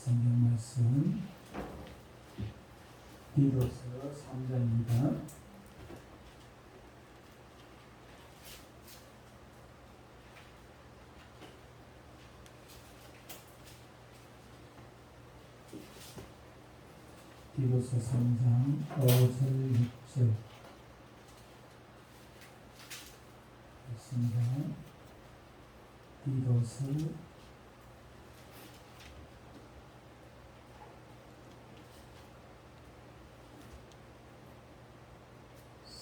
성경 말씀 디도서 3장입니다. 디도서 3장 5절 6절 있습니다. 디도서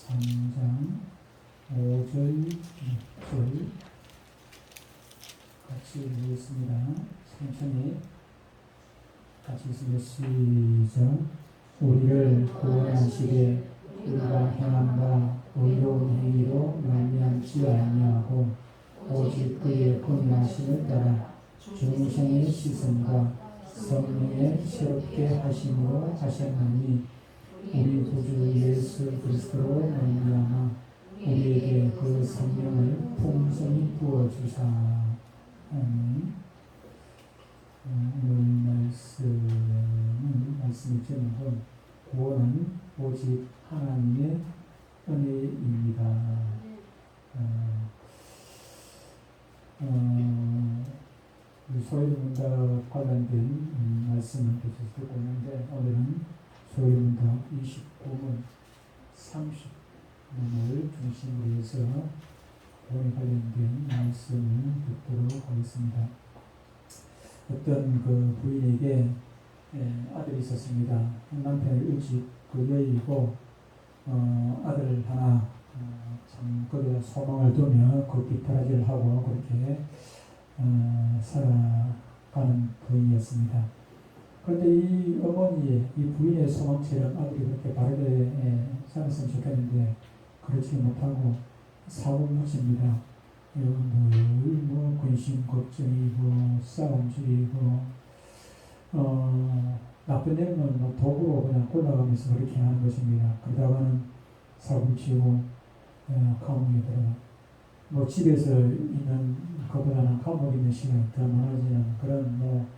3장 5절 6절 같이 읽겠습니다. 천천히 같이 읽습니다. 시작. 우리를 구원하시되 우리가 행한 바 의로운 행위로 말미암지 아니하고 오직 그의 권하심을 따라 중생의 시선과 성령의 새롭게 하심으로 하셨나니 우리 구주 예수 그리스도로 말미암아 우리에게 그 성령을 풍성히 부어주사. 아멘. 오늘 말씀의 제목은 구원은 오직 하나님의 은혜입니다. 소위문답 관련된 말씀을 계속 듣고 있는데 오늘은 소위문답 29문 30문을 중심으로 해서 구원에 관련된 말씀을 듣도록 하겠습니다. 어떤 그 부인에게 아들이 있었습니다. 남편이 일찍 그 여의고 아들 하나 참 거기에 소망을 두며 그 뒷바라지를 하고 그렇게 살아가는 부인이었습니다. 그런데 이 어머니의 이 부인의 소망처럼 아들이 그렇게 바르게 살았으면 좋겠는데 그렇지 못하고 사고무십니다. 늘 근심 걱정이고 싸움질이고 나쁜 일은 도구로 그냥 골라가면서 그렇게 하는 것입니다. 그러다가는 사고치고 감옥에 들어가 집에서 있는 것보다는 감옥에 있는 시간이 더 많아지는 그런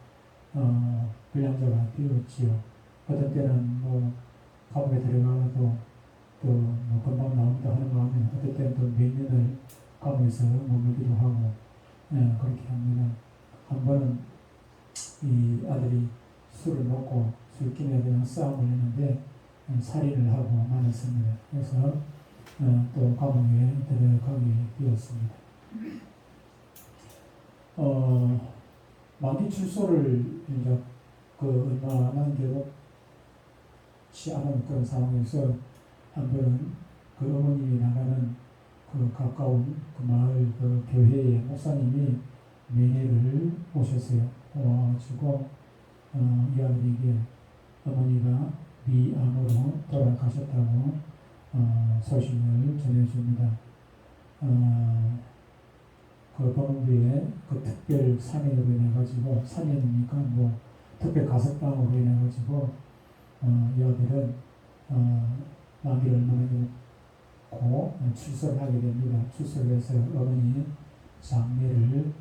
불량자가 되었지요. 어떤 때는 감옥에 들어가도 또 금방 나온다 하는 거 하면 어떤 때는 또 몇 년을 감옥에서 머물기도 하고 그렇게 합니다. 한 번은 이 아들이 술을 먹고 술김에 그냥 싸움을 했는데 살인을 하고 말았습니다. 그래서 또 감옥에 들어가게 되었습니다. 만기 출소를 이제 그 얼마 남겨놓지 않은 그런 상황에서 한 번은 그 어머님이 나가는 그 가까운 그 마을 그 교회의 목사님이 면회를 오셨어요. 와가지고 이 아들에게 어머니가 비암으로 돌아가셨다고 소식을 전해줍니다. 그 법원부에 그 특별 사면으로 인해가지고 사면이니까 특별 가석방으로 인해가지고 이 아들은 만기를 얼마나 고 출소를 하게 됩니다. 출소를 해서 어머니 장례를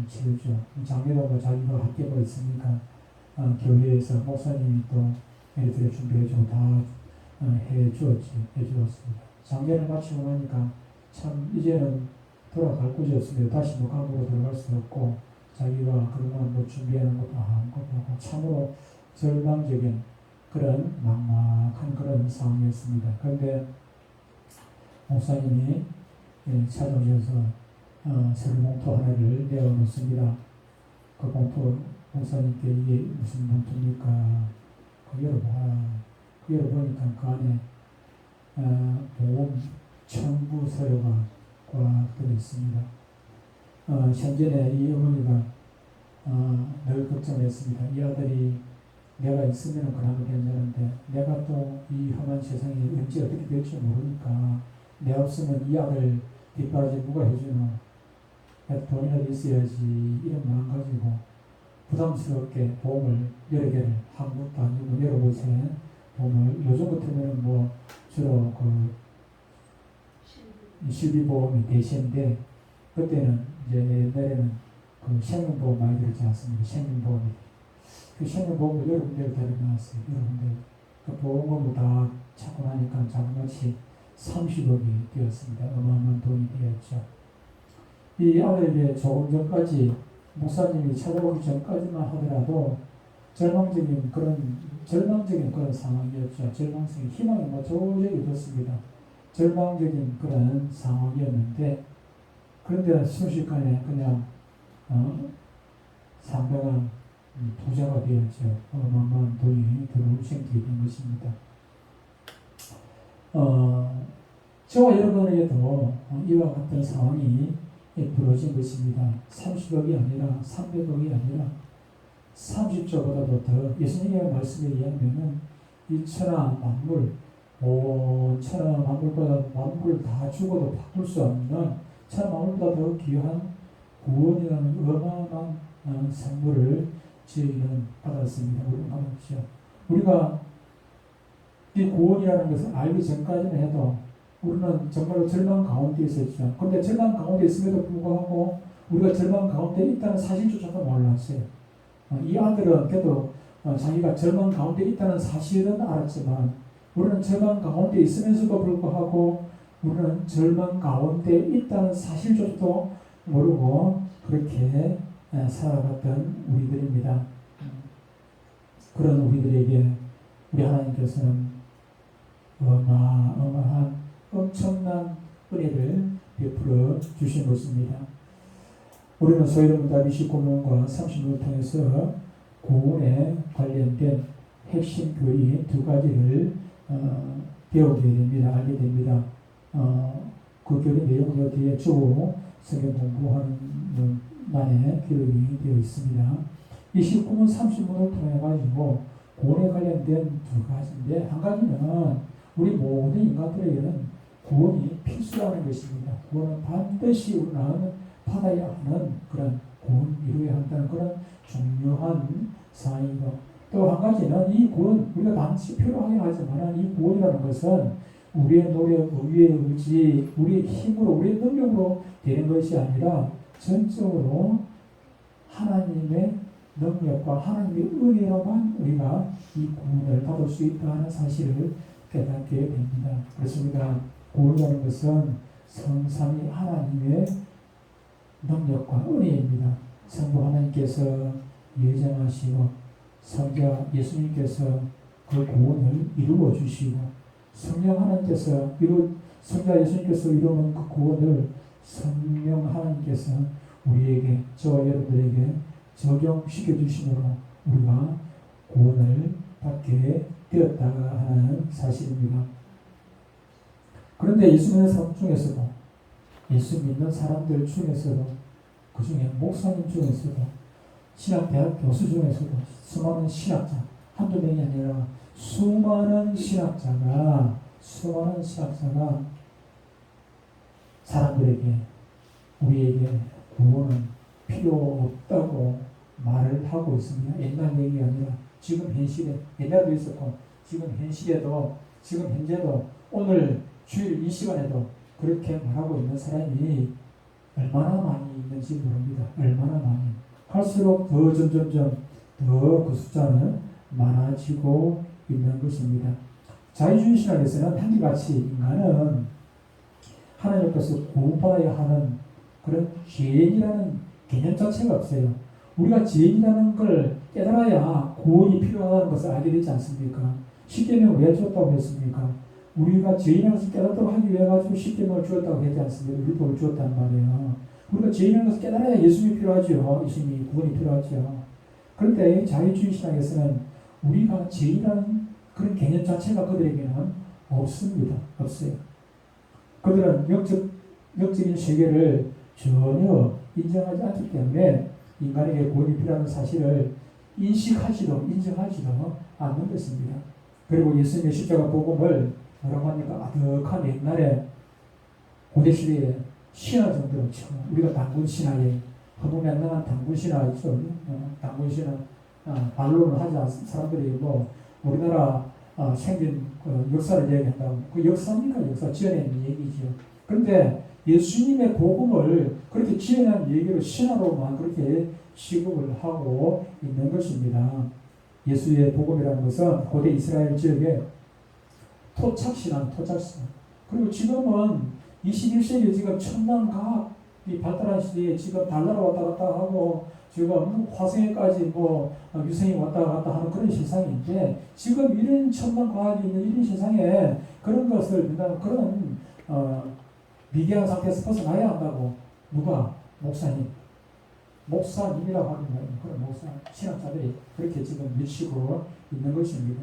치르죠. 장례도 자기가 학교가 있으니까 교회에서 목사님이 또 애들을 준비해주고 다 해주었습니다. 장례를 마치고 나니까 참 이제는 돌아갈 곳이 없습니다. 다시 감옥으로 들어갈 수 없고 자기가 그동안 준비하는 것도 아무것도 하고 참으로 절망적인 그런 막막한 그런 상황이었습니다. 그런데 목사님이 찾아오셔서 새 봉투 하나를 내어놓습니다. 그 봉투 목사님께 이게 무슨 봉투입니까? 그 열어보니까 그 안에 보험 청구 서류가 꽉 들어있습니다. 현전에 이 어머니가 늘 걱정했습니다. 이 아들이 내가 있으면 그나마 괜찮은데 내가 또 이 험한 세상에 언제 어떻게 될지 모르니까 내 없으면 이 아들 뒷바라지 누가 해주노? 돈이라도 있어야지 이런 마음 가지고 부담스럽게 보험을 여러 개를 한국도 아니고 여러 곳에 보험을 요즘 같으면 주로 그 실비보험이 대세인데 그때는 이제 옛날에는 그 생명보험 많이 들었지 않습니까? 생명보험이 그 생명보험을 여러 군데를 데려놨어요. 여러 군데. 그 보험금을 다 찾고 나니까 자그마치 30억이 되었습니다. 어마어마한 돈이 되었죠. 이 아들에게 조금 전까지 목사님이 찾아오기 전까지만 하더라도 절망적인 그런 상황이었죠. 절망적인 희망이 도저히 없었습니다. 절망적인 그런 상황이었는데, 그런데 순식간에 그냥 상당한 부자가 되었죠. 어마어마한 돈이 들어올 생기게 된 것입니다. 저와 여러분에게도 이와 같은 상황이 벌어진 것입니다. 30억이 아니라 300억이 아니라 30조보다도 더, 예수님의 말씀에 의하면 이 천하 만물, 온 천하 만물보다 만물을 다 죽어도 바꿀 수 없는 천하 만물보다 더 귀한 구원이라는 어마어마한 선물을 저희는 받았습니다. 우리는 받았죠. 우리가 이 구원이라는 것을 알기 전까지는 해도 우리는 정말로 절망 가운데 있었죠. 그런데 절망 가운데 있음에도 불구하고 우리가 절망 가운데 있다는 사실조차도 몰랐어요. 이 아들은 그래도 자기가 절망 가운데 있다는 사실은 알았지만, 우리는 절망 가운데 있으면서도 불구하고 우리는 절망 가운데 있다는 사실조차도 모르고 그렇게 살아갔던 우리들입니다. 그런 우리들에게 우리 하나님께서는 어마어마한 엄청난 은혜를 베풀어 주신 것입니다. 우리는 소위로문답 29문과 30문을 통해서 구원에 관련된 핵심 교리 두 가지를 배우게 됩니다. 알게 됩니다. 그 교리 내용은 뒤에 쭉 성경 공부하는 만에 기록이 되어 있습니다. 29문, 30문을 통해 가지고 구원에 관련된 두 가지인데, 한 가지는 우리 모든 인간들에게는 구원이 필수라는 것입니다. 구원은 반드시 우리는 받아야 하는 그런 구원, 이루어야 한다는 그런 중요한 사항이고, 또 한 가지는 이 구원, 우리가 반드시 필요하긴 하지만 이 구원이라는 것은 우리의 노력, 우리의 의지, 우리의 힘으로, 우리의 능력으로 되는 것이 아니라 전적으로 하나님의 능력과 하나님의 은혜로만 우리가 이 구원을 받을 수 있다는 사실을 깨닫게 됩니다. 그렇습니다. 구원이라는 것은 성삼위 하나님의 능력과 은혜입니다. 성부 하나님께서 예정하시고 성자 예수님께서 그 구원을 이루어 주시고 성령 하나님께서 성자 예수님께서 이루는 그 구원을 성령 하나님께서 우리에게, 저와 여러분들에게 적용시켜 주심으로 우리가 구원을 받게 되었다 하는 사실입니다. 그런데 예수 믿는 사람 중에서도, 예수 믿는 사람들 중에서도, 그 중에 목사님 중에서도, 신학대학 교수 중에서도 수많은 신학자, 한두 명이 아니라 수많은 신학자가 사람들에게, 우리에게 구원은 필요 없다고 말을 하고 있습니다. 옛날 얘기가 아니라 지금 현실에, 옛날도 있었고 지금 현실에도, 지금 현재도, 오늘 주일 이 시간에도 그렇게 말하고 있는 사람이 얼마나 많이 있는지 모릅니다. 얼마나 많이. 갈수록 더 점점점 더 그 숫자는 많아지고 있는 것입니다. 자유주의 신학에서는 한결같이 인간은 하나님께서 구원받아야 하는 그런 죄인이라는 개념 자체가 없어요. 우리가 죄인이라는 걸 깨달아야 구원이 필요하다는 것을 알게 되지 않습니까? 십계명을 왜 줬다고 했습니까? 우리가 죄인이라는 것을 깨닫도록 하기 위해 가지고 십계명을 주었다고 하지 않습니까? 율법을 주었단 말이에요. 우리가 죄인이라는 것을 깨달아야 예수님이 필요하죠. 예수님이 구원이 필요하죠. 그런데 자유주의 신학에서는 우리가 죄인이라는 그런 개념 자체가 그들에게는 없습니다. 없어요. 그들은 영적인 세계를 전혀 인정하지 않기 때문에 인간에게 구원이 필요한 사실을 인정하지도 않는 것입니다. 그리고 예수님의 십자가 복음을 뭐라고 합니까? 아득한 옛날에 고대시대에 신화 정도로 쳐. 우리가 당군 신화에 허무맹랑한 당군 신화 있죠. 당군 신화 반론을 하지 않은 사람들이 뭐 우리나라 생긴 역사를 얘기한다고. 그 역사입니까? 역사 지어낸 얘기죠. 그런데 예수님의 복음을 그렇게 지어낸 얘기를 신화로만 그렇게 취급을 하고 있는 것입니다. 예수의 복음이라는 것은 고대 이스라엘 지역에 토착신앙. 그리고 지금은 21세기 지금 첨단 과학이 발달한 시대에 지금 달나라 왔다 갔다 하고 지금 화성에까지 유성이 왔다 갔다 하는 그런 세상인데 지금 이런 첨단 과학이 있는 이런 세상에 그런 것을 그런 미개한 상태에서 벗어나야 한다고 누가 목사님이라고 하는 그런 목사 신학자들이 그렇게 지금 미치고 있는 것입니다.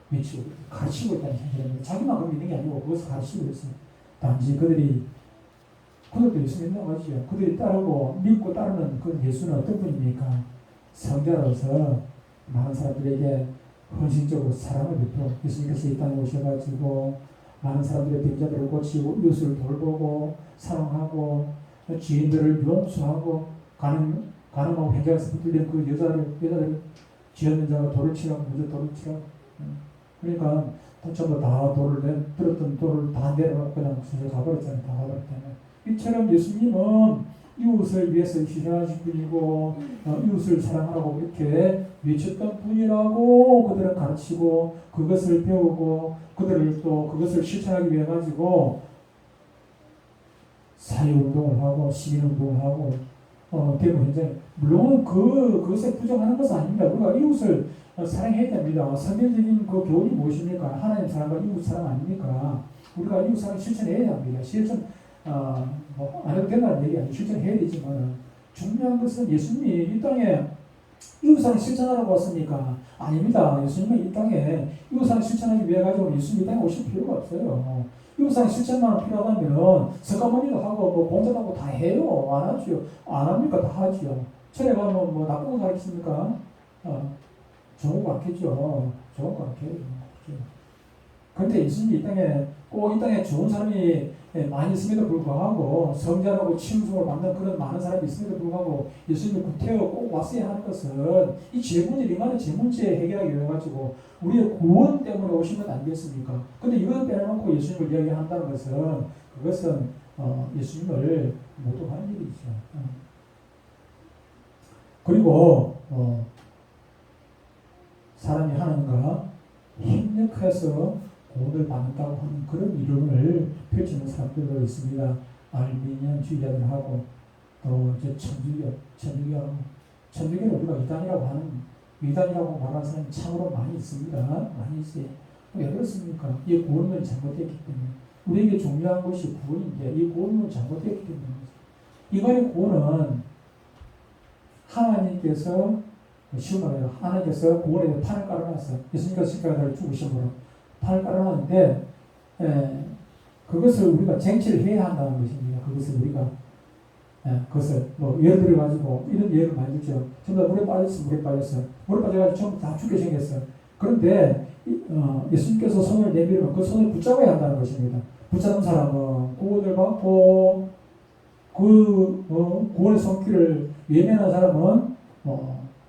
미치고 가르치고 있다는 현실입니다. 자기만 그럼 믿는 게 아니고 그것을 가르치고 있어요. 단지 그들도 예수 믿는다고 하죠. 그들이 따르고 믿고 따르는 그 예수는 어떤 분입니까? 성자로서 많은 사람들에게 헌신적으로 사랑을 베풀어 예수님께서 이 땅에 오셔가지고 많은 사람들의 병자들을 고치고 이웃을 돌보고 사랑하고 지인들을 용서하고 가늠하고 행장에서 붙들린 그 여자를 지었는 자가 돌을 치라고 먼저 돌을 치라고. 그러니까 전부 다 들었던 돌을 다 내려가 그냥 수저 가버렸잖아요. 다 가버렸잖아요. 이처럼 예수님은 이웃을 위해서 희생하신 분이고 이웃을 사랑하라고 이렇게 외쳤던 분이라고 그들은 가르치고 그것을 배우고 그들을 또 그것을 실천하기 위해 가지고 사회운동을 하고 시민운동을 하고 대구 현장에 물론 그것에 부정하는 것은 아닙니다. 우리가 이웃을 사랑해야 됩니다. 선별적인 그 교훈이 무엇입니까? 하나님 사랑과 이웃 사랑 아닙니까? 우리가 이웃 사랑 실천해야 합니다. 실천 안 해도 된다는 얘기 아니에요. 실천해야 되지만 중요한 것은 예수님이 이 땅에 이웃 사랑 실천하라고 왔습니까? 아닙니다. 예수님은 이 땅에 이웃 사랑 실천하기 위해 가지고 예수님이 이 땅에 오실 필요가 없어요. 이웃 사랑 실천만 필요하다면 석가모니도 하고 봉사도 하고 다 해요. 안 하죠. 안 합니까? 다 하죠. 철에 가면 나쁜 거 가르칩니까? 좋은 거 가르치죠. 좋은 거 가르쳐요. 그런데 예수님이 이 땅에 좋은 사람이 많이 있음에도 불구하고 성자라고 칭송을 받는 그런 많은 사람이 있음에도 불구하고 예수님이 구태여 꼭 왔어야 하는 것은 이 죄문제, 인간의 죄문제 해결하기 위해 가지고 우리의 구원 때문에 오신 것 아니겠습니까? 근데 이걸 빼놓고 예수님을 이야기한다는 것은 그것은 예수님을 모독하는 일이죠. 그리고 사람이 하나님과 협력해서 구원을 받는다고 하는 그런 이론을 펼치는 사람들도 있습니다. 알미니안주의자들하고 또 이제 천주교를 우리가 이단이라고 말하는 사람이 참으로 많이 있습니다. 많이 있어요. 왜 그렇습니까? 이 구원론이 잘못됐기 때문에 우리에게 중요한 것이 구원인데 이 구원론이 잘못됐기 때문에 인간의 구원은 하나님께서 쉬운 말로 하나님께서 구원에 판을 깔아놨어요. 예수님께서 십자가를 죽으심으로 판을 깔아놨는데 그것을 우리가 쟁취를 해야 한다는 것입니다. 그것을 우리가 그것을 예를 들어 가지고 이런 예를 많이 들죠. 전부 다 물에 빠졌어요. 물에 빠져가지고 전부 다 죽게 생겼어요. 그런데 예수님께서 손을 내밀면 그 손을 붙잡아야 한다는 것입니다. 붙잡은 사람은 구원을 받고 구원의 손길을 외면한 사람은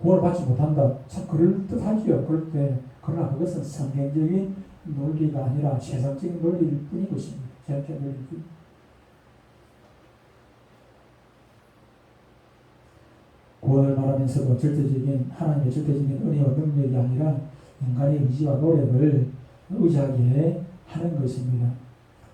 구원을 받지 못한다. 참 그럴듯하지요. 그럴 때 그러나 그것은 성경적인 논리가 아니라 세상적인 논리일 뿐인 것입니다. 세상적인 논리일 뿐. 구원을 말하면서도 하나님의 절대적인 은혜와 능력이 아니라 인간의 의지와 노력을 의지하게 하는 것입니다.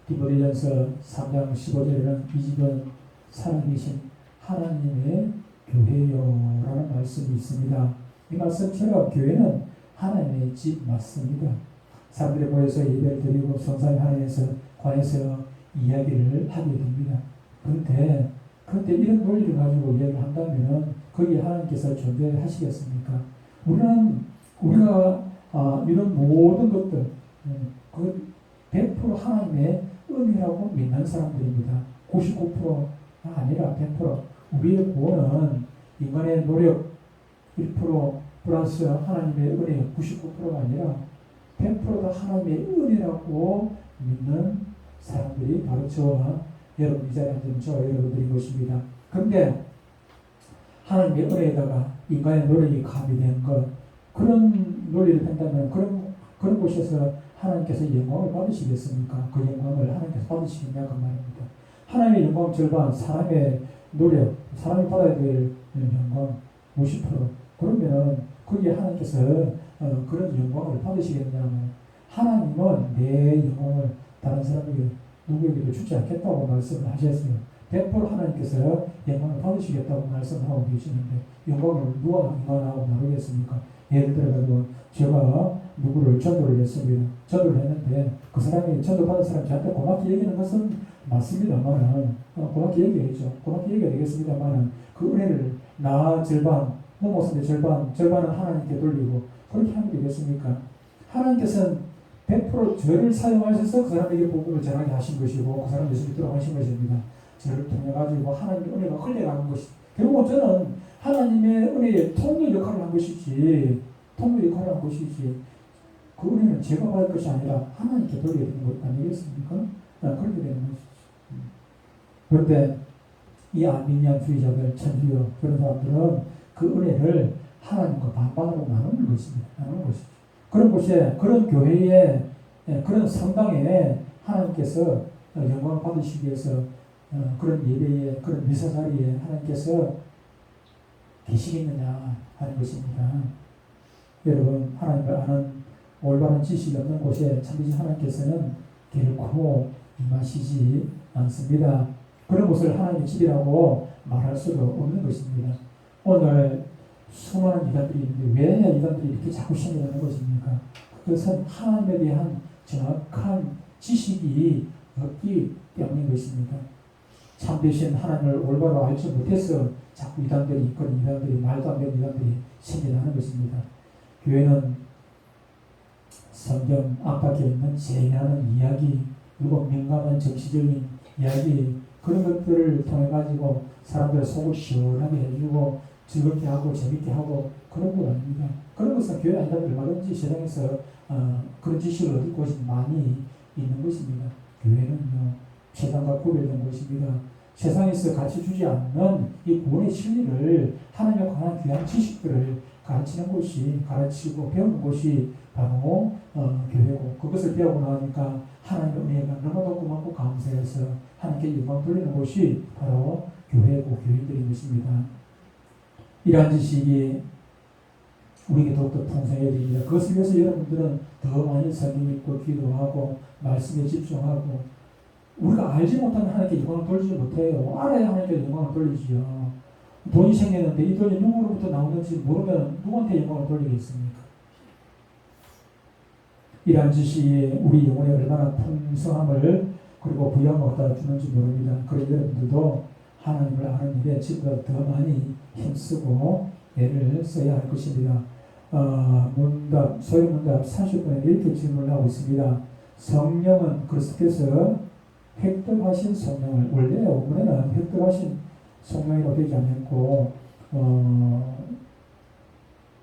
디모데전서 3장 15절에는 이 집은 살아계신 하나님의 교회요라는 말씀이 있습니다. 이 말씀처럼 교회는 하나님의 집 맞습니다. 사람들이 모여서 예배를 드리고 성삼위 하나님에서 관해서 이야기를 하게 됩니다. 그런데 이런 논리를 가지고 이야기를 한다면 거기에 하나님께서 존재하시겠습니까? 우리가 이런 모든 것들 100% 하나님의 은혜라고 믿는 사람들입니다. 99%가 아니라 100%. 우리의 구원은 인간의 노력 1% 플러스 하나님의 은혜 99%가 아니라 100%다 하나님의 은혜라고 믿는 사람들이 바로 저와 여러분 이 자리에 앉은 저와 여러분들인 것입니다. 그런데 하나님의 은혜에다가 인간의 노력이 가미된 것 그런 논리를 뺀다면 그런 곳에서 하나님께서 영광을 받으시겠습니까? 그 영광을 하나님께서 받으시겠냐 그 말입니다. 하나님의 영광 절반 사람의 노력 사람이 받아야 될 영광 50% 그러면은 거기에 하나님께서 그런 영광을 받으시겠냐면 하나님은 내 영광을 다른 사람에게 누구에게도 주지 않겠다고 말씀을 하셨어요. 100% 하나님께서 영광을 받으시겠다고 말씀하고 계시는데 영광을 누가 인간하고 나누겠습니까? 예를 들어가지고 제가 누구를 전도를 했습니다. 전도를 했는데 그 사람이 전도받은 사람이 저한테 고맙게 얘기하는 것은 맞습니다만은 고맙게 얘기해야죠. 고맙게 얘기가 되겠습니다만은 그 은혜를 나 절반, 목사님 절반은 하나님께 돌리고 그렇게 하면 되겠습니까? 하나님께서는 100% 저를 사용하셔서 그 사람에게 복음을 전하게 하신 것이고 그 사람 예수 믿도록 하신 것입니다. 저를 통해 가지고 하나님의 은혜가 흘러가는 것이 결국은 저는 하나님의 은혜의 통로 역할을 한 것이지 통로 역할을 한 것이지 그 은혜는 제가 받을 것이 아니라 하나님께 돌려야 되는 것 아니겠습니까? 그렇게 되는 것이죠. 그런데 이 아미니안주의자들, 천주교 그런 사람들은 그 은혜를 하나님과 반반으로 나누는 것입니다. 나누는 것이죠. 그런 곳에, 그런 교회에, 그런 성당에 하나님께서 영광을 받으시기 위해서 그런 예배에, 그런 미사 자리에 하나님께서 계시겠느냐 하는 것입니다. 여러분, 하나님을 아는 올바른 지식이 없는 곳에 참되신 하나님께서는 결코 임하시지 않습니다. 그런 곳을 하나님의 집이라고 말할 수도 없는 것입니다. 오늘 수많은 이단들이 있는데 왜 이단들이 이렇게 자꾸 생겨나는 것입니까? 그것은 하나님에 대한 정확한 지식이 없기 때문인 것입니다. 참되신 하나님을 올바로 알지 못해서 자꾸 이단들이 그런 이단들이 말도 안 되는 이단들이 생겨나는 것입니다. 교회는 성경 앞밖에 있는 재미나는 이야기 그리고 민감한 정치적인 이야기 그런 것들을 통해 가지고 사람들의 속을 시원하게 해주고 즐겁게 하고 재밌게 하고 그런 것 아닙니다. 그런 것은 교회 아니라 얼마든지 세상에서 그런 지식을 얻을 곳이 많이 있는 것입니다. 교회는요 세상과 구별된 것입니다. 세상에서 가르쳐 주지 않는 이 구원의 진리를 하나님에 관한 귀한 지식들을 가르치는 곳이 가르치고 배우는 곳이 바로 교회고 그것을 배우고 나니까 하나님의 은혜가 너무도 고맙고 감사해서 하나님께 영광 돌리는 곳이 바로 교회고 교인들인 것입니다. 이러한 지식이 우리에게 더욱더 풍성해야 됩니다. 그것을 위해서 여러분들은 더 많이 성경 읽고 기도하고 말씀에 집중하고 우리가 알지 못하면 하나님께 영광을 돌리지 못해요. 알아야 하나님께 영광을 돌리지요. 돈이 생겼는데 이 돈이 누구로부터 나오는지 모르면 누구한테 영광을 돌리겠습니까? 이러한 지식이 우리 영혼에 얼마나 풍성함을 그리고 부여함을 갖다 주는지 모릅니다. 그래서 여러분들도 하나님을 아는 일에 지금보다 더 많이 힘쓰고 애를 써야 할 것입니다. 소위 문답 30분에 이렇게 질문을 하고 있습니다. 성령은 그리스도께서 획득하신 성령을 원래 원문에는 획득하신 성령이라고 되지 않았고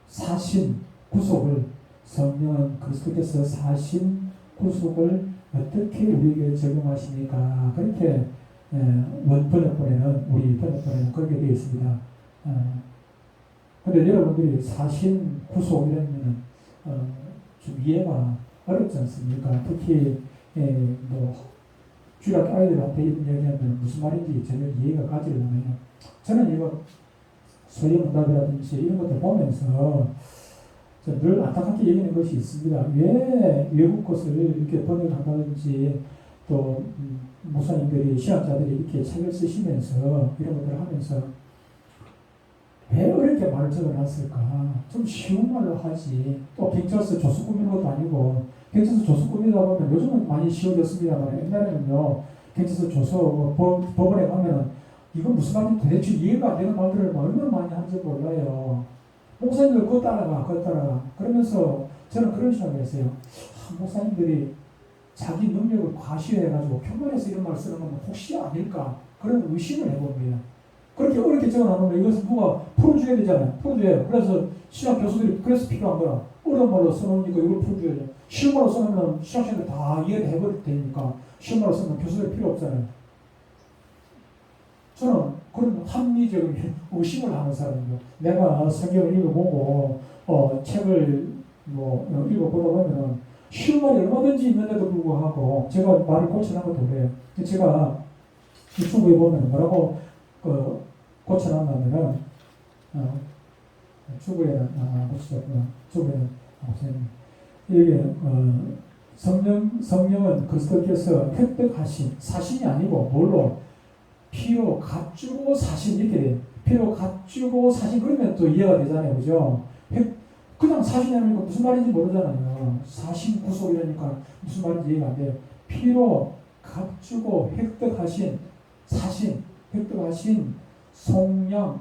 사신 구속을 성령은 그리스도께서 사신 구속을 어떻게 우리에게 적용하십니까? 그렇게 원번역본에는 우리 번역본에는 그렇게 되어 있습니다. 그런데 여러분들이 사신 구속 이러면 좀 이해가 어렵지 않습니까? 특히 주일학교 아이들한테 이런 얘기하면 무슨 말인지 전혀 이해가 가지를 않아요. 저는 이거 소위문답이라든지 이런 것들 보면서 늘 안타깝게 얘기하는 것이 있습니다. 왜 외국 것을 이렇게 번역한다든지 또 목사님들이 신학자들이 이렇게 책을 쓰시면서 이런 것들을 하면서 왜 어렵게 말을 적어놨을까? 좀 쉬운 말로 하지. 또 경찰서 조수 꾸미는 것도 아니고 경찰서 조수 꾸미다 보면 요즘은 많이 쉬워졌습니다만 옛날에는요 경찰서 조수 법원에 가면은 이거 무슨 말인지 도대체 이해가 안 되는 말들을 얼마나 많이 하는지 몰라요. 목사님들 그거 따라가 그러면서 저는 그런 생각을 했어요. 목사님들이 자기 능력을 과시해가지고 교만해서 이런 말을 쓰는 건 혹시 아닐까 그런 의심을 해봅니다. 그렇게 어렵게 적어놓으면 이것을 누가 풀어줘야 되잖아요. 풀어줘요. 그래서 신학 교수들이 그래서 필요한 거라. 어려운 말로 써놓으니까 이걸 풀어줘야죠. 쉬운 말로 써놓으면 신학생들 다 이해를 해버릴 테니까 쉬운 말로 써놓으면 교수들 필요 없잖아요. 저는 그런 합리적인 의심을 하는 사람이고 내가 성경을 읽어보고 책을 읽어보다 보면은 쉬운 말이 얼마든지 있는데도 불구하고 제가 말을 고쳐나가도 그래요. 제가 유튜브에 보면 뭐라고 고쳐놨냐면은 주부에는 고치셨구나. 주부에는 목사님. 이게 성령은 그리스도께서 획득하신 사신이 아니고 뭘로 피로 값주고 사신 이렇게 돼요. 피로 값주고 사신 그러면 또 이해가 되잖아요, 그죠? 그냥 사신이라니까 무슨 말인지 모르잖아요. 사신 구속이라니까 무슨 말인지 이해가 안 돼요. 피로 값주고 획득하신 사신, 획득하신 속량,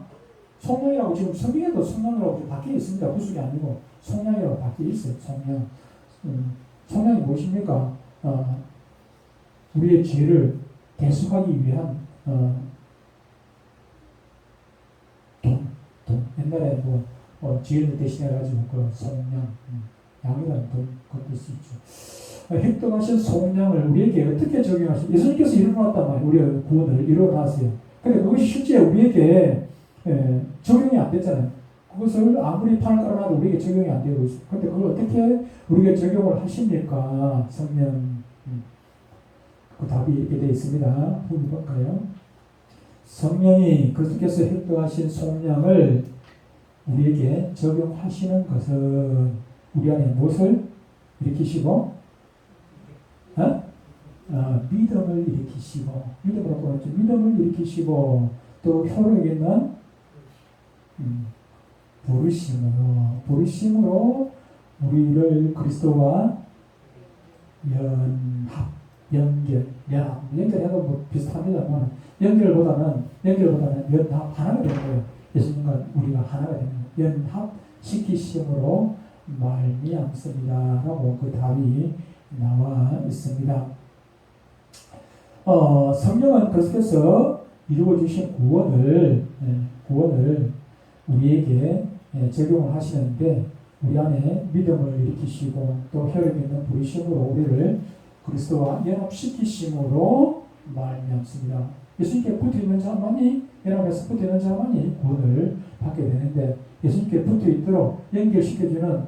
속량이라고 지금 성경에도 속량이라고 바뀌어 있습니다. 구속이 아니고 속량이라고 바뀌어 있어요. 속량. 속량이 무엇입니까? 우리의 죄를 대속하기 위한 돈. 옛날에 죄를 대신해가지고 그 속량, 양이라는 돈, 그것도 쓸 수 있죠. 획득하신 속량을 우리에게 어떻게 적용하시죠? 예수님께서 이루어놨단 말이에요. 우리의 구원을 이루어놨어요. 근데 그것이 실제 우리에게 적용이 안 됐잖아요. 그것을 아무리 판을 깔아놔도 우리에게 적용이 안 되고 있어요. 근데 그걸 어떻게 우리에게 적용을 하십니까? 성령. 그 답이 이렇게 되어 있습니다. 한번 볼까요? 성령이 그리스도께서 획득하신 속량을 우리에게 적용하시는 것은 우리 안에 무엇을 일으키시고 믿음을 일으키시고 믿음을 일으키시고 또 효력 있는 부르심으로 우리를 그리스도와 연결해도 뭐 비슷합니다만 연결보다는 연합 하나가 되는 거예요. 예수님과 우리가 하나가 되는 거예요. 연합시키심으로 말미암습니다라고 그 답이 나와 있습니다. 성령은 그리스도께서 이루어 주신 구원을 우리에게 적용을 하시는데 우리 안에 믿음을 일으키시고 또 혈육 있는 부르심으로 우리를 그리스도와 연합시키심으로 말미암습니다. 예수님께 붙어있는 자만이 연합해서 붙어있는 자만이 구원을 받게 되는데 예수님께 붙어있도록 연결시켜주는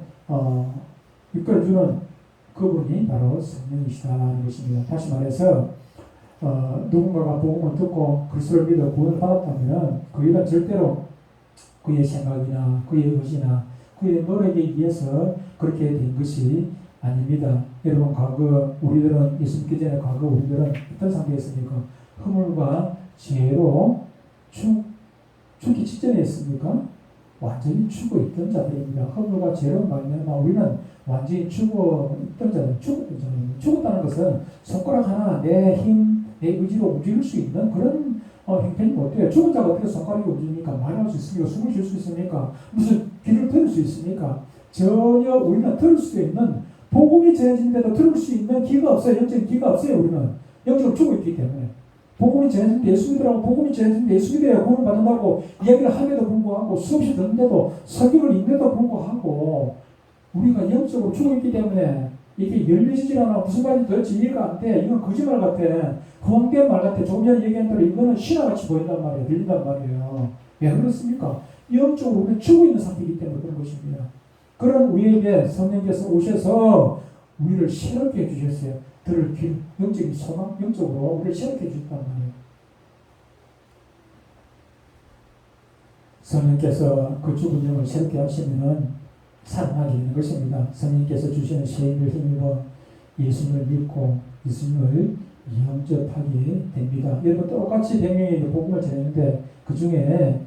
이끌어주는 그분이 바로 성령이시다는 것입니다. 다시 말해서 누군가가 복음을 듣고 그리스도를 믿어 구원을 받았다면 그 일은 절대로 그의 생각이나 그의 의지나 그의 노력에 의해서 그렇게 된 것이 아닙니다. 여러분 과거 우리들은 예수 믿기 전에 과거 우리들은 어떤 상태였습니까? 허물과 죄로 죽기 직전에 했습니까? 완전히 죽어 있던 자들입니다. 허물과 죄로 말미암아 우리는 완전히 죽어 있던 자들, 죽었던 자들입니다. 죽었다는 것은 손가락 하나 내 힘, 내 의지로 움직일 수 있는 그런 형편이 못 돼요. 죽은 자가 어떻게 손가락이 움직입니까? 말할 수 있습니까? 숨을 쉴 수 있습니까? 무슨 귀를 들을 수 있습니까? 전혀 우리는 들을 수 있는 복음이 전해진데도 들을 수 있는 귀가 없어요. 영적인 귀가 없어요. 우리는 영적으로 죽어 있기 때문에 복음이 전해진데 예수 믿으라고 복음이 전해진데 예수 믿어야 구원을 받는다고 이야기를 함에도 불구하고 수없이 듣는데도 설교를 읽는데도 불구하고 우리가 영적으로 죽어 있기 때문에 이게 열리지 않아. 무슨 말인지 도대체 이해가 안 돼. 이건 거짓말 같아. 허황된 말 같아. 조금 전에 얘기한 대로 이거는 신화같이 보인단 말이에요. 들린단 말이에요. 왜 그렇습니까? 영적으로 우리는 죽어 있는 상태이기 때문에 그런 것입니다. 그런 우리에게 성령께서 오셔서 우리를 새롭게 해주셨어요. 들을 길, 영적인 소망, 영적으로 우리를 새롭게 해주셨단 말이에요. 성령께서 그 죽은 영을 새롭게 하시면 살아나게 되는 것입니다. 성령께서 주시는 세임을 힘입어 예수님을 믿고 예수님을 영접하게 됩니다. 여러분 똑같이 100명에게 복음을 전했는데 그 중에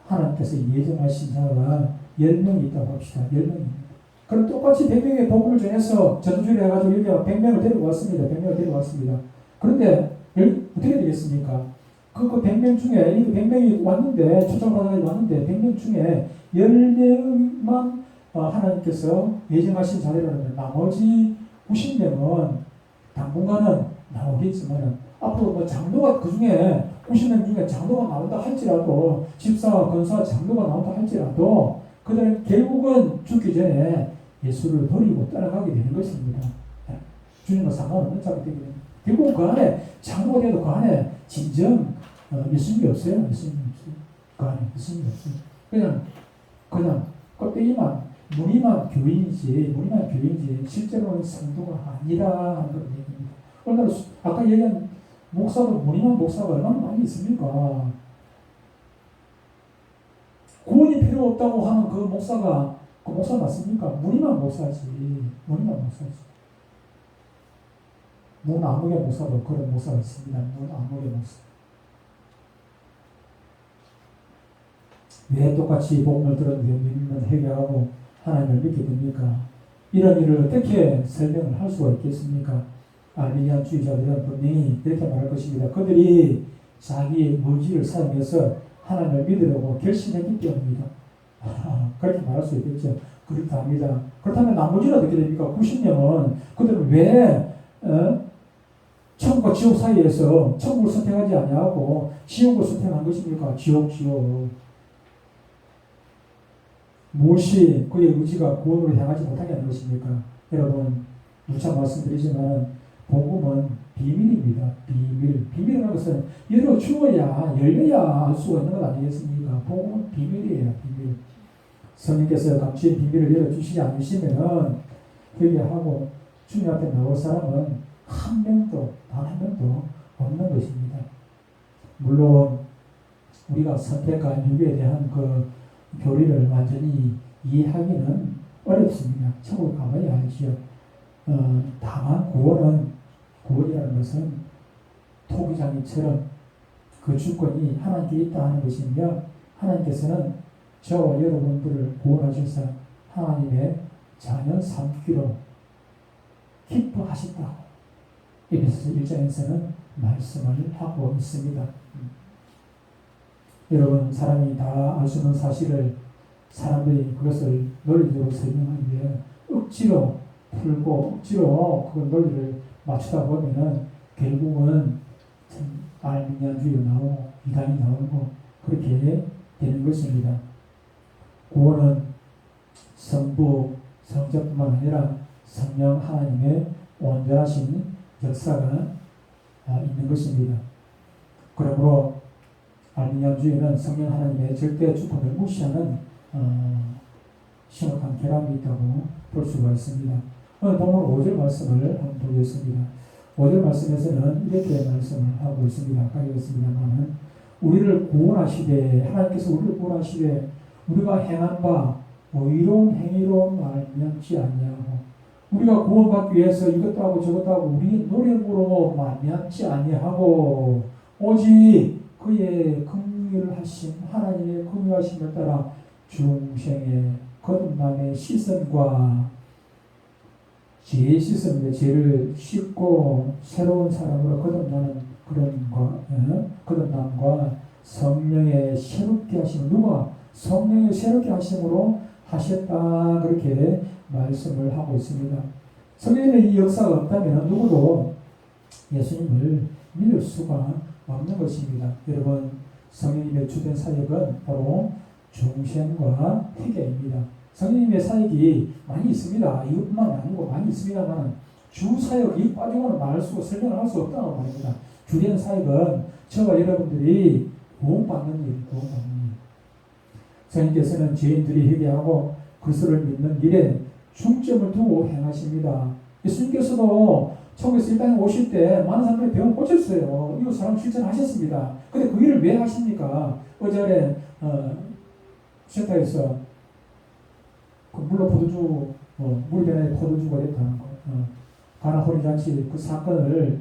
하나님께서 예정하신 자가 10명이 있다고 합시다. 10명입니다. 그럼 똑같이 100명의 복음을 전해서 전주를 해가지고 여기 100명을 데리고 왔습니다. 100명을 데리고 왔습니다. 그런데 어떻게 되겠습니까? 그 100명 중에, 이 100명이 왔는데, 초청받아서 왔는데, 100명 중에 10명만 하나님께서 예정하신 자리라면 나머지 90명은 당분간은 나오겠지만, 앞으로 장로가 그 중에, 90명 중에 장로가 나온다 할지라도, 집사와 권사와 장로가 나온다 할지라도, 그들은 결국은 죽기 전에 예수를 버리고 떠나가게 되는 것입니다. 주님과 상관없는 자가 되게 됩니다. 결국 그 안에, 장로가 돼도 그 안에 진정 예수님이 없어요. 예수님이 없어요. 그 안에 예수님이 없어요. 그냥 껍데기만 무늬만 교인이지 실제로는 성도가 아니라 하는 걸 얘기합니다. 오늘 아까 얘기한 목사도 무늬만 목사가 얼마나 많이 있습니까? 구원이 필요 없다고 하는 그 목사가 그 목사 맞습니까? 무늬만 목사지. 무늬만 목사지. 문아무개 목사도 그런 목사가 있습니다. 문아무개 목사. 왜 똑같이 복음을 들었는데 믿는 회개하고 하나님을 믿게 됩니까? 이런 일을 어떻게 설명을 할 수가 있겠습니까? 알미니안주의자들은 분명히 이렇게 말할 것입니다. 그들이 자기의 의지를 사용해서 하나님을 믿으려고 결심했기 때문입니다. 그렇게 말할 수 있겠죠. 그렇다 합니다. 그렇다면 나머지는 어떻게 됩니까? 90명은 그들은 왜 천국과 지옥 사이에서 천국을 선택하지 아니하고 지옥을 선택한 것입니까? 지옥. 무엇이 그의 의지가 구원으로 향하지 못하게 하는 것입니까? 여러분, 누차 말씀드리지만 복음은 비밀입니다. 비밀이라는 것은 열려야 알 수가 있는 것 아니겠습니까? 복음은 비밀이에요. 비밀. 성령께서 감추인 비밀을 열어주시지 않으시면 회개하고 주님 앞에 나올 사람은 단 한 명도 없는 것입니다. 물론 우리가 선택과 유교에 대한 그 교리를 완전히 이해하기는 어렵습니다. 천국 가봐야 알지요. 다만 구원이라는 것은 토기장이처럼 그 주권이 하나님께 있다 하는 것이며 하나님께서는 저와 여러분들을 구원하셔서 하나님의 자녀 삼기로 기뻐하셨다고 에베소서 1장에서는 말씀을 하고 있습니다. 여러분, 사람이 다 알 수 있는 사실을 사람들이 그것을 논리적으로 설명하기 위해 억지로 풀고 억지로 그 논리를 맞추다 보면은 결국은 알미니안주의가 나오고 이단이 나오고 그렇게 되는 것입니다. 구원은 성부, 성자뿐만 아니라 성령 하나님의 온전하신 역사가 있는 것입니다. 그러므로 알미니안주의는 성령 하나님의 절대 주권을 무시하는 심각한 결함이 있다고 볼 수가 있습니다. 오늘 본문 5절 말씀을 한번 보겠습니다. 5절 말씀에서는 이렇게 말씀을 하고 있습니다. 가겠습니다만은 우리를 구원하시되 하나님께서 우리를 구원하시되 우리가 행한 바 의로운 행위로 말미암지 아니하고 우리가 구원받기 위해서 이것도 하고 저것도 하고 우리의 노력으로 말미암지 아니하고 오직 그의 긍휼하심 하나님의 긍휼하심을 따라 중생의 거듭남의 시선과 죄의 시선인데 죄를 씻고 새로운 사람으로 거듭나는 그런 거듭남과 성령의 새롭게 하심 누가 성령의 새롭게 하심으로 하셨다 그렇게 말씀을 하고 있습니다. 성령의 이 역사가 없다면 누구도 예수님을 믿을 수가 없는 것입니다. 여러분, 성령님의 주된 사역은 바로 중생과 회개입니다. 성령님의 사역이 많이 있습니다. 이것뿐만 아니고 많이 있습니다만 주 사역 이 빠지고는 말할 수 설명을 할 수 없다고 말입니다. 주된 사역은 저와 여러분들이 구원받는 일. 성령께서는 죄인들이 회개하고 그리스도를 믿는 일에 중점을 두고 행하십니다. 예수님께서도 천국에서 이 땅에 오실 때 많은 사람들이 병을 고쳤어요. 이거 사람 실천하셨습니다. 근데 그 일을 왜 하십니까? 어제 센터에서 그 물로 포도주, 물 변에 포도주가 됐다는 거. 가나 호리잔치 그 사건을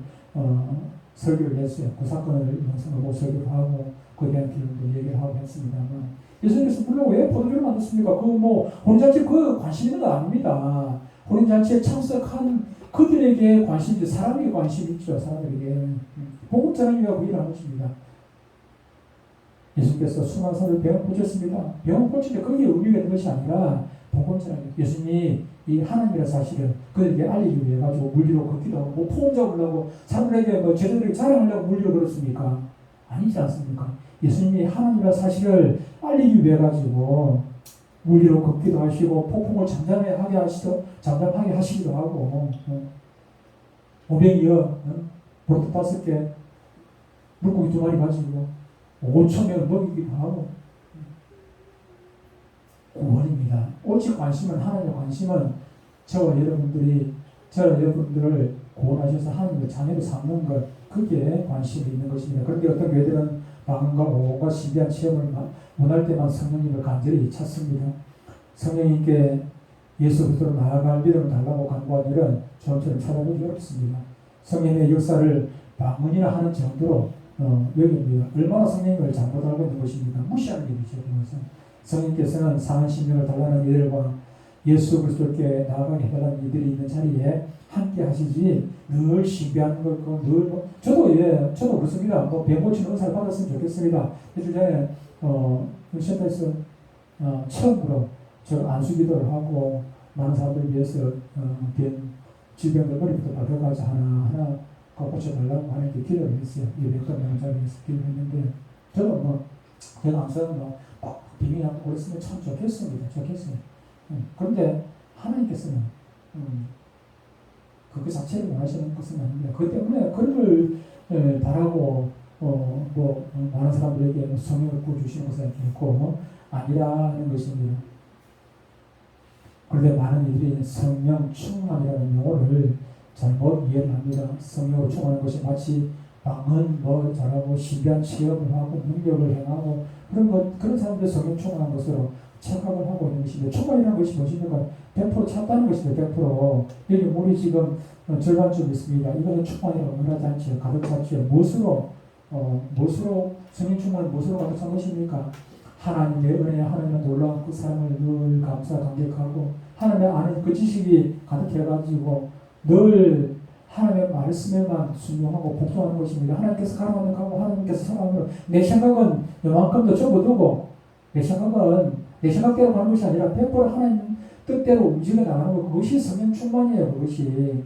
설교를 했어요. 그 사건을 영상으로 설교를 하고 그에 대한 기록도 얘기를 하고 했습니다만 예수님께서 물론 왜 포도주를 만들었습니까? 호리잔치 그 관심 있는 거 아닙니다. 호리잔치에 참석한 그들에게 관심이 사람에게 관심이 있죠. 사람에게 복음 전하기가 그 일을 하는 것입니다. 예수님께서 수많은 사람을 병을 고쳤습니다. 병을 고치는데 거기에 의미가 있는 것이 아니라 복음 전하기. 예수님이 이 하나님이라는 사실을 그들에게 알리기 위해 가지고 물리로 걷기도 하고 포옹 잡으려고 사람들에게 제자들에게 자랑하려고 물리로 걸었습니까? 아니지 않습니까? 예수님이 하나님이라는 사실을 알리기 위해 가지고 물리로 걷기도 하시고 폭풍을 잠잠하게 하시기도 하고 500이여 보트 5개 물고기 2마리 가지고 5,000명을 먹이기도 하고 구원입니다. 오직 관심은 하나님의 관심은 저와 여러분들을 구원하셔서 하나님의 자녀로 삼는 것, 그게 관심이 있는 것입니다. 그런데 어떤 교회들은 방언과 오과 신비한 체험을 원할 때만 성령님을 간절히 찾습니다. 성령님께 예수 그리스도로 나아갈 믿음을 달라고 간구한 일은 저처럼 찾아보기 어렵습니다. 성령의 역사를 방언이나 하는 정도로 여깁니다. 얼마나 성령님을 잘못 알고 있는 것입니까? 무시하는 일이죠. 그래서 성령께서는 상한 심령을 달라는 이들과 예수 그리스도께 나아가게 해달라는 이들이 있는 자리에 함께 하시지 늘 신비한 것, 늘 저도 그렇습니다. 병 고치는 은사를 받았으면 좋겠습니다. 며칠 전에 센터에서 처음으로 저 안수기도를 하고 많은 사람들을 위해서 질병들 머리부터 발끝까지 하나하나 고쳐달라고 하는 게 기도를 했어요. 200여 명을 자리에서 기도를 했는데 저도 제가 항상 비밀이 않고 그랬으면 참 좋겠습니다. 그런데 하나님께서는 그 자체를 원하시는 것은 아닙니다. 그 때문에 그를 바라고 많은 사람들에게 성령을 부어주시는 것은 결코 아니라는 것입니다. 그런데 많은 이들이 성령 충만이라는 용어를 잘못 이해를 합니다. 성령으로 충만한 것이 마치 방언 잘하고 신비한 체험을 하고 능력을 행하고 그런 사람들이 성령 충만한 것으로 착각을 하고 있는 것인데, 충만이라는 것이 무엇입니까? 100% 찼다는 것입니다. 100%. 여기 물이 지금 절반쯤 있습니다. 이거는 충만이라고 말하지 않죠. 가득 찼죠. 무엇으로 성령 충만은 무엇으로 가득 찬 것입니까? 하나님의 은혜, 하나님의 놀라운 그 사랑을 늘 감사감격하고 하나님의 아는 그 지식이 가득해가지고 늘 하나님의 말씀에만 순종하고 복종하는 것입니다. 하나님께서 가라면 가고 하나님께서 사랑하면 내 생각은 요만큼도 접어두고 내 생각대로 가는 것이 아니라 100% 하나님 뜻대로 움직여 나가는 것, 그것이 성령 충만이에요. 그것이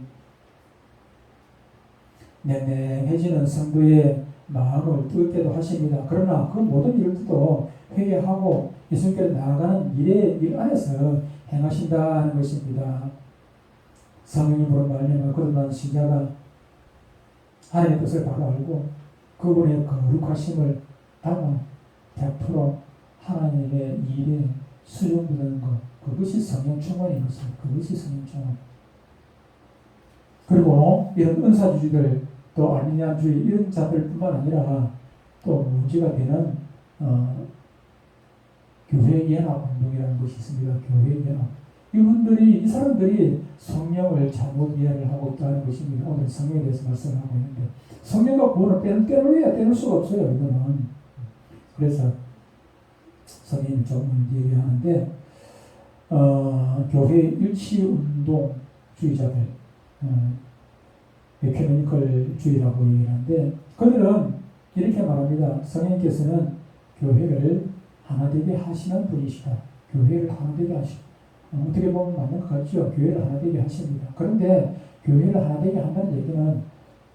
냉랭해지는 성도의 마음을 뜨겁게도 하십니다. 그러나 그 모든 일들도 회개하고 예수님께로 나아가는 일 안에서 행하신다는 것입니다. 성령님으로 말미암아 거듭난 신자가 하나님의 뜻을 바로 알고 그분의 거룩하심을 담아 100% 하나님의 일에 수용되는 것, 그것이 성령 충만인 것입니다. 그것이 성령 충만. 그리고 이런 은사주의들, 또 아르미니안주의 이런 자들뿐만 아니라 또 문제가 되는 교회연합 운동이라는 것이 있습니다. 교회연합. 이 사람들이 성령을 잘못 이해를 하고 있다는 것입니다. 오늘 성령에 대해서 말씀을 하고 있는데, 성령과 구원을 떼놓을 수가 없어요. 이거는. 그래서 성령이 조금 얘기하는데, 교회 일치운동주의자들, 에큐메니컬주의라고 얘기하는데, 그들은 이렇게 말합니다. 성령께서는 교회를 하나 되게 하시는 분이시다. 교회를 하나 되게 하시다. 어떻게 보면 맞는 것 같죠. 교회를 하나 되게 하십니다. 그런데 교회를 하나 되게 한다는 얘기는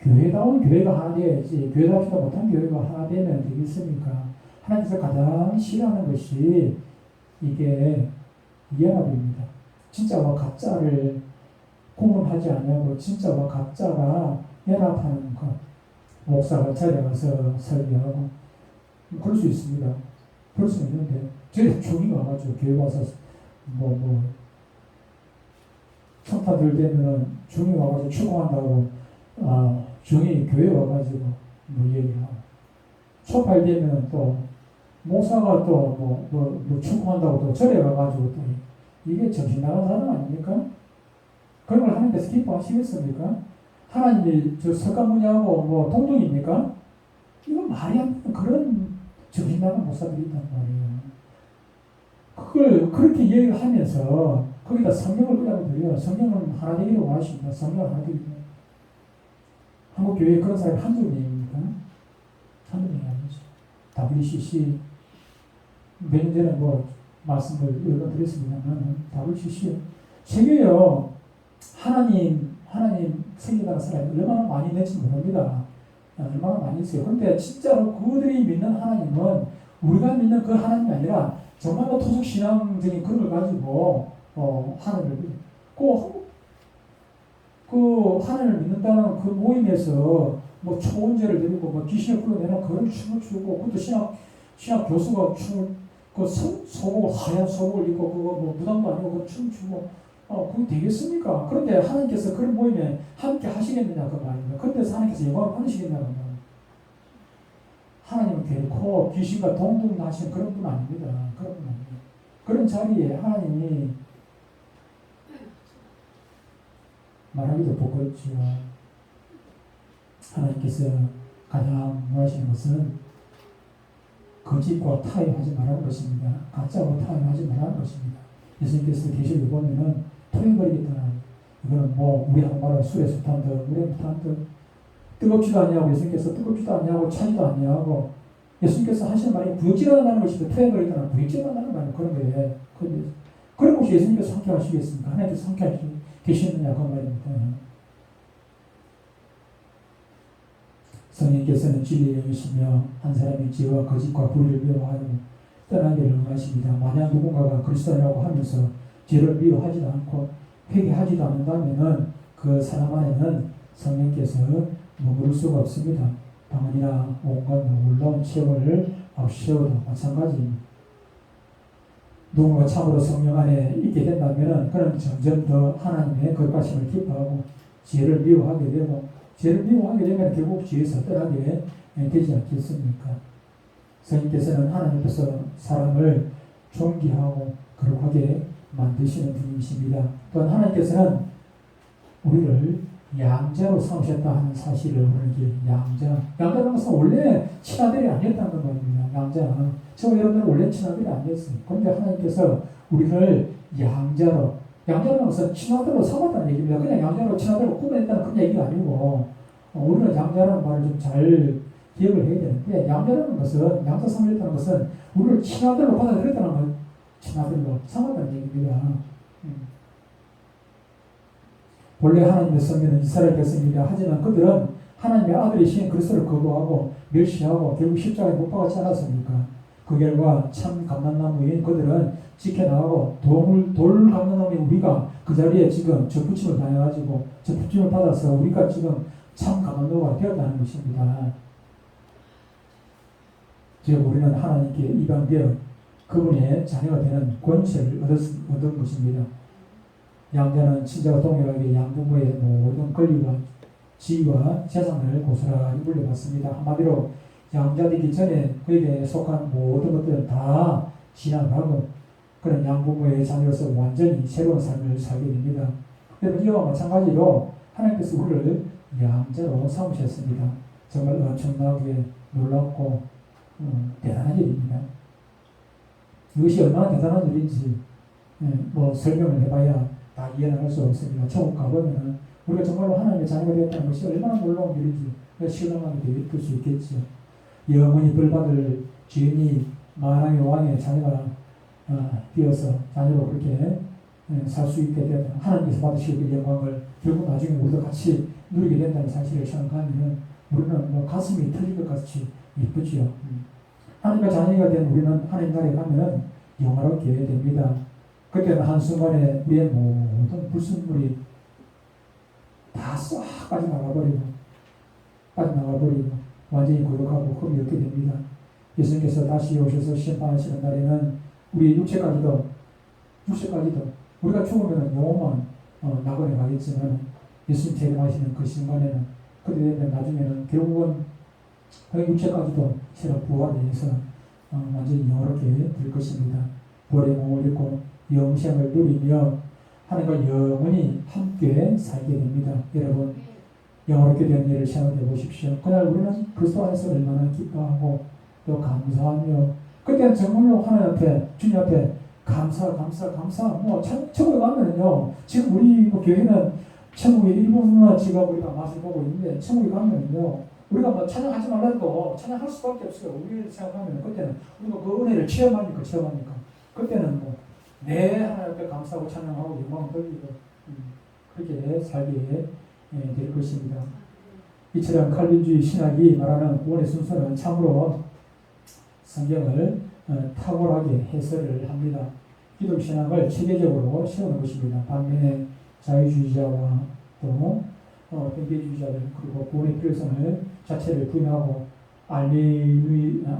교회다운 교회가 하나 되어야지, 교회답지도 못한 교회가 하나 되면 되겠습니까? 하나님께서 가장 싫어하는 것이 이게 연합입니다. 진짜와 가짜를 구분하지 않냐고, 진짜와 가짜가 연합하는 것. 목사가 자리에 가서 설교하고 그럴 수 있습니다. 그럴 수 있는데, 저희 중이 와가지고 교회 와서 성탄절 되면은 중이 와가지고 축구한다고, 중이 교회 와가지고 얘기하고, 초팔 되면은 또 목사가 또 축구한다고 또 절에 가가지고 또, 이게 정신 나간 사람 아닙니까? 그런 걸 하나님께서 기뻐하시겠습니까? 하나님이 저 석가모니하고 동등입니까? 이건 말이 안 되는 그런 정신 나간 목사들이 있단 말이에요. 그걸 그렇게 얘기를 하면서 거기다 성령을 끄라고 드려요. 성령은 하나 되기로 하십니다. 성령 하나 되기로. 한국 교회에 그런 사람이 한두 명입니까? 한두 명이 아니죠. WCC 몇 년 전에 말씀을 여러 번 드렸습니다만, WCC 세계요, 하나님 생기다는 사람이 얼마나 많이 있는지 모릅니다. 얼마나 많이 있어요. 그런데 진짜로 그들이 믿는 하나님은 우리가 믿는 그 하나님이 아니라 정말로 토속 신앙적인 그런 걸 가지고 하나님을 그 하나님을 믿는다는 그 모임에서 초원제를 드리고 귀신을 끌어내는 그런 춤을 추고, 그것도 신학 교수가 춤을 하얀 속옷을 입고 무당도 아니고 춤 추고 그거 되겠습니까? 그런데 하나님께서 그런 모임에 함께 하시겠느냐 그 말입니다. 그때서 하나님께서 영광을 받으시겠냐 그 말입니다. 하나님은 결코 귀신과 동등하시는 그런 분 아닙니다. 그런 분 아닙니다. 그런 자리에 하나님이 말하기도 부끄럽지요. 하나님께서 가장 원하시는 것은 거짓과 타협하지 말라는 것입니다. 가짜와 타협하지 말라는 것입니다. 예수님께서 계시를 보면은 토해버리겠다는, 이거는 뭐 우리 한말로 술에 술 듯 물에 술 듯, 뜨겁지도 않냐고 예수님께서 뜨겁지도 않냐고 차지도 않냐고 예수님께서 하시는 말이 구역질한다는 것입니다. 토해버리겠다는 구역질한다는 말이 그런 거예요. 그런 것이 예수님께서 함께 하시겠습니까? 하나님께서 함께 계시느냐 그 말입니다. 성령께서는 진리의 영이시며 한 사람이 죄와 거짓과 불의를 미워하고 떠나기를 응하십니다. 만약 누군가가 그리스도라고 하면서 죄를 미워하지도 않고 회개하지도 않는다면 그 사람 안에는 성령께서 머무를 수가 없습니다. 방언이나 온갖 놀라운 체험을 앞세워도 마찬가지입니다. 누군가 참으로 성령 안에 있게 된다면 그는 점점 더 하나님의 거룩하심을 기뻐하고 죄를 미워하게 되고, 죄를 미워하게 되면 결국 죄에서 떠나게 되지 않겠습니까? 성령께서는 하나님 앞에서 사람을 존귀하고 거룩하게 만드시는 분이십니다. 또한 하나님께서는 우리를 양자로 삼으셨다 하는 사실을 우리에게 양자라는 것은 원래 친아들이 아니었다는 겁니다. 양자는 저와 여러분들은 원래 친아들이 아니었어요. 그런데 하나님께서 우리를 양자라는 것은 친아들로 삼았다는 얘기입니다. 그냥 양자로 친아들로 꾸며냈다는 그런 얘기가 아니고, 우리는 양자라는 말을 좀 잘 기억을 해야 되는데, 양자라는 것은, 양자 삼으셨다는 것은 우리를 친아들로 받아들였다는 것, 친아들로 삼았다는 얘기입니다. 본래 하나님의 선민은 이스라엘 백성이라 하지만 그들은 하나님의 아들이신 그리스도를 거부하고 멸시하고 결국 십자가에 못 박았지 않았습니까? 그 결과 참 감람나무인 그들은 지켜나가고 돌 감람나무인 우리가 그 자리에 지금 접붙임을 당해가지고 접붙임을 받아서 우리가 지금 참 감람나무가 되었다는 것입니다. 즉 우리는 하나님께 이방되어 그분의 자녀가 되는 권세를 얻은 것입니다. 양자는 친자와 동일하게 양부모의 모든 권리와 지위와 재산을 고스란히 물려받습니다. 한마디로 양자되기 전에 그에게 속한 모든 것들은 다 지나가고 그런 양부모의 자녀로서 완전히 새로운 삶을 살게 됩니다. 여러분 이와 마찬가지로 하나님께서 우리를 양자로 삼으셨습니다. 정말 엄청나게 놀랍고 대단한 일입니다. 이것이 얼마나 대단한 일인지 뭐 설명을 해봐야 다 이해할 수 없습니다. 천국 가보면은 우리가 정말로 하나님의 자녀가 되었다는 것이 얼마나 놀라운 일인지 실감하게 될 수 있겠죠. 영원히 벌받을 죄인이 만왕의 왕의 자녀가 되어서 자녀로 그렇게 살 수 있게 되었다. 하나님께서 받으실 그 영광을 결국 나중에 우리도 같이 누리게 된다는 사실을 생각하면 우리는 뭐 가슴이 터질 것 같이 기쁘지요. 하나님의 자녀가 된 우리는 하나님 나라에 가면은 영화롭게 됩니다. 그때는 한순간에 우리의 모든 불순물이 다 싹 빠져나가버리고 완전히 고독하고 흠이 없게 됩니다. 예수님께서 다시 오셔서 심판하시는 날에는 우리 육체까지도 우리가 죽으면 영혼만 낙원에 가겠지만 예수님 재림하시는 그 순간에는 그때 되면 나중에는 결국은 그 육체까지도 새로 부활해서 완전히 영원하게 될 것입니다. 부활의 몸을 입고 영생을 누리며 하나님과 영원히 함께 살게 됩니다. 여러분 영원하게 된 일을 생각해 보십시오. 그날 우리는 그리스도 안에서 얼마나 기뻐하고 또 감사하며 그때는 정말로 하나님 앞에 주님 앞에 감사 뭐 천국에 가면은요 지금 우리 교회는 천국의 일부분만 지금 우리가 맛을 보고 있는데 천국에 가면은요 우리가 뭐 찬양하지 말라도 찬양할 수밖에 없어요. 우리를 생각하면 그때는 우리가 그 은혜를 체험하니까 그때는 뭐 내 하나님 앞에 감사하고 찬양하고 영광을 돌리고 그렇게 살게 될 것입니다. 이처럼 칼빈주의 신학이 말하는 구원의 순서는 참으로 성경을 탁월하게 해설을 합니다. 기독 신학을 체계적으로 세우는 것입니다. 반면에 자유주의자와 또 변개주의자들 그리고 구원의 필요성을 자체를 부인하고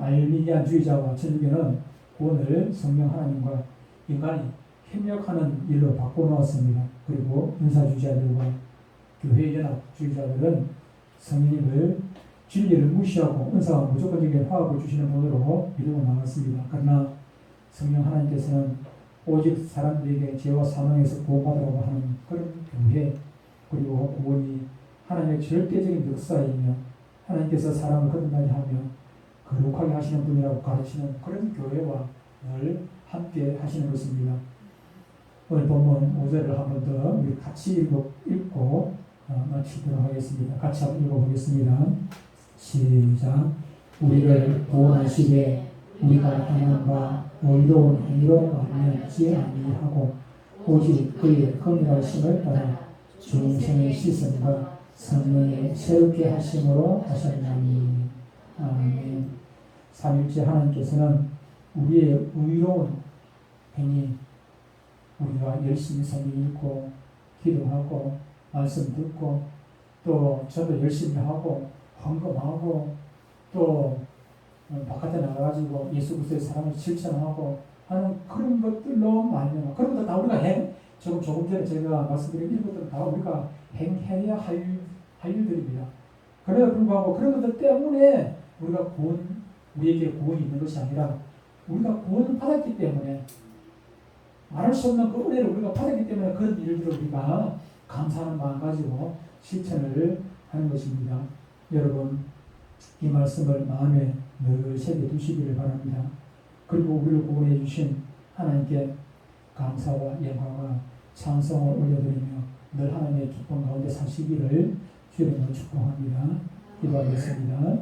알미니안주의자와 천주교는 구원을 성령 하나님과 인간이 협력하는 일로 바꿔놓았습니다. 그리고 은사주의자들과 교회 연합주의자들은 성령님을 진리를 무시하고 은사와 무조건적인 화합을 주시는 분으로 이루어 나갔습니다. 그러나 성령 하나님께서는 오직 사람들에게 죄와 사망에서 구원받으라고 하는 그런 교회, 그리고 구원이 하나님의 절대적인 역사이며 하나님께서 사람을 거듭나게 하며 거룩하게 하시는 분이라고 가르치는 그런 교회와 늘 함께 하시는 것입니다. 오늘 본문 5절을 한 번 더 우리 같이 읽고 마치도록 하겠습니다. 같이 한번 읽어보겠습니다. 시작. 우리를 구원하시되 우리가 행한 바 의로운 행위로 말미암지 아니하고 오직 그의 긍휼하심을 따라 중생의 씻음과 성령의 새롭게 하심으로 하셨나니. 아멘. 삼일째 하나님께서는 우리의 의로운 행위, 우리가 열심히 성경 읽고 기도하고 말씀 듣고 또 저도 열심히 하고 헌금하고 또 바깥에 나가가지고 예수 그리스도의 사랑을 실천하고 하는 그런 것들로 말미암아 그런 것도 다 우리가 조금 전에 제가 말씀드린 이것들은 다 우리가 행해야 할 일들입니다. 그래도 불구하고 그런 것들 때문에 우리에게 구원이 있는 것이 아니라 우리가 구원을 받았기 때문에 말할 수 없는 그 은혜를 우리가 받았기 때문에 그런 일들을 우리가 감사하는 마음 가지고 실천을 하는 것입니다. 여러분, 이 말씀을 마음에 늘 새겨 두시기를 바랍니다. 그리고 우리를 구원해 주신 하나님께 감사와 영광과 찬송을 올려드리며 늘 하나님의 기쁨 가운데 사시기를 주님으로 축복합니다. 기도하겠습니다.